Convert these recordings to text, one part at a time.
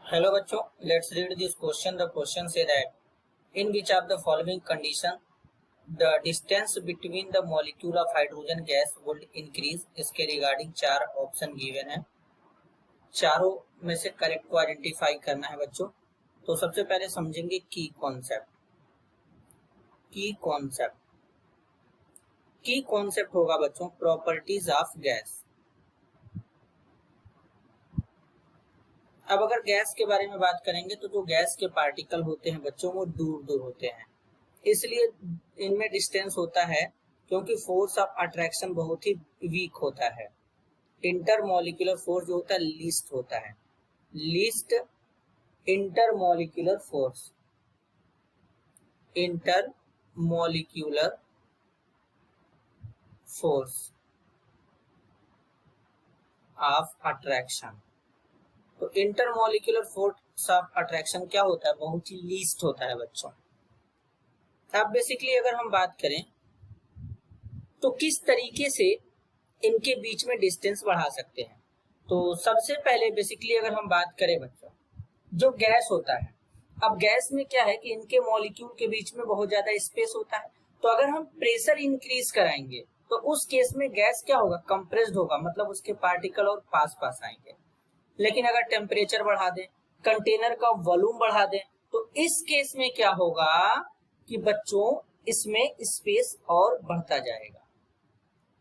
Hello बच्चों, let's read this question. The question say that in which of the following condition the distance between the molecule of hydrogen gas would increase. इसके regarding चार option given है, चारों में से correct को identify करना है बच्चों। तो सबसे पहले समझेंगे की कॉन्सेप्ट। की कॉन्सेप्ट होगा बच्चों प्रॉपर्टीज ऑफ गैस। अब अगर गैस के बारे में बात करेंगे तो जो गैस के पार्टिकल होते हैं बच्चों वो दूर दूर होते हैं, इसलिए इनमें डिस्टेंस होता है क्योंकि फोर्स ऑफ अट्रैक्शन बहुत ही वीक होता है। इंटरमॉलिक्यूलर फोर्स जो होता है लीस्ट होता है, least intermolecular force, intermolecular force of attraction. तो इंटरमॉलिक्यूलर फोर्स ऑफ अट्रैक्शन क्या होता है, बहुत ही लीस्ट होता है बच्चों। अब बेसिकली अगर हम बात करें तो किस तरीके से इनके बीच में डिस्टेंस बढ़ा सकते हैं, तो सबसे पहले बेसिकली अगर हम बात करें बच्चों जो गैस होता है, अब गैस में क्या है कि इनके मॉलिक्यूल के बीच में बहुत ज्यादा स्पेस होता है। तो अगर हम प्रेशर इंक्रीज कराएंगे तो उस केस में गैस क्या होगा, कंप्रेस्ड होगा, मतलब उसके पार्टिकल और पास पास आएंगे। लेकिन अगर टेम्परेचर बढ़ा दें, कंटेनर का वॉल्यूम बढ़ा दें, तो इस केस में क्या होगा कि बच्चों इसमें स्पेस और बढ़ता जाएगा।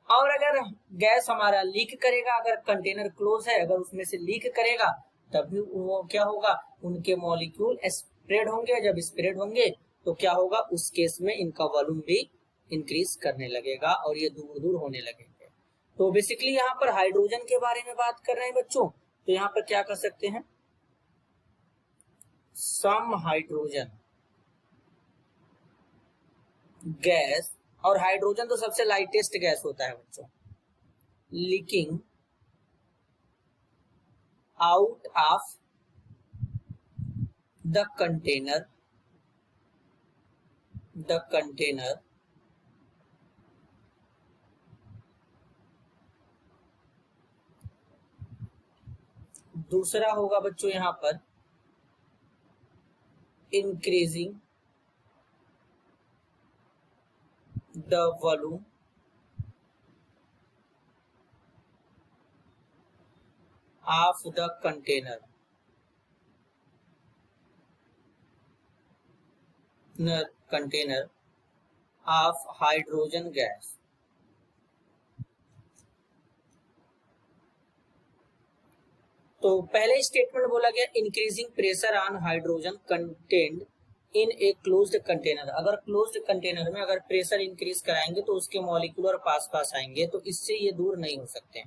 और अगर गैस हमारा लीक करेगा, अगर कंटेनर क्लोज है, अगर उसमें से लीक करेगा तब भी वो क्या होगा, उनके मॉलिक्यूल स्प्रेड होंगे। जब स्प्रेड होंगे तो क्या होगा, उस केस में इनका वॉल्यूम भी इंक्रीज करने लगेगा और ये दूर दूर होने लगेंगे। तो बेसिकली यहाँ पर हाइड्रोजन के बारे में बात कर रहे हैं बच्चों, तो यहाँ पर क्या कर सकते हैं, सम हाइड्रोजन गैस, और हाइड्रोजन तो सबसे लाइटेस्ट गैस होता है बच्चों, leaking out of the container दूसरा होगा बच्चों यहाँ पर increasing the volume of the container of hydrogen gas. तो पहले स्टेटमेंट बोला गया increasing pressure on hydrogen content in a closed container. अगर क्लोज्ड कंटेनर में अगर प्रेशर इंक्रीज कराएंगे तो उसके मॉलिक्यूल पास पास आएंगे, तो इससे ये दूर नहीं हो सकते।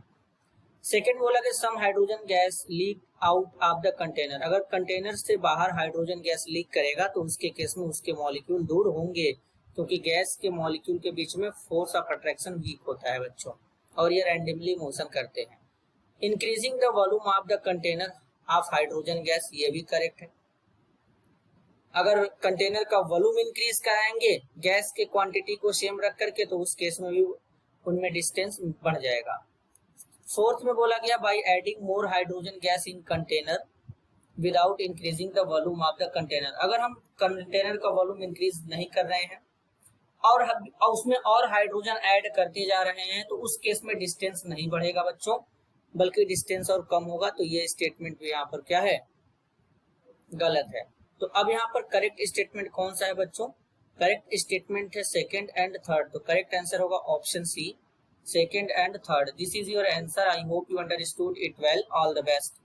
सेकेंड बोला कि some hydrogen gas leak out of the container. अगर कंटेनर से बाहर हाइड्रोजन गैस लीक करेगा तो उसके केस में उसके मॉलिक्यूल दूर होंगे, क्योंकि गैस के मॉलिक्यूल के बीच में फोर्स ऑफ अट्रैक्शन वीक होता है बच्चों, और ये रैंडमली मोशन करते हैं। Increasing the volume of the container of hydrogen gas, ये भी करेक्ट है। अगर कंटेनर का वॉल्यूम इंक्रीज कराएंगे गैस के क्वांटिटी को सेम रख करके, तो उस केस में भी उनमें डिस्टेंस बढ़ जाएगा। फोर्थ में बोला गया by adding more hydrogen gas in container without increasing the volume of the container. अगर हम कंटेनर का वॉल्यूम इंक्रीज नहीं कर रहे हैं और उसमें और हाइड्रोजन ऐड करते जा रहे हैं, तो उस केस में डिस्टेंस नहीं बढ़ेगा बच्चों, बल्कि डिस्टेंस और कम होगा। तो ये स्टेटमेंट भी यहाँ पर क्या है, गलत है। तो अब यहाँ पर करेक्ट स्टेटमेंट कौन सा है बच्चों, करेक्ट स्टेटमेंट है सेकंड एंड थर्ड। तो करेक्ट आंसर होगा option C, second and third. This is your answer. I hope you understood it well. All the best.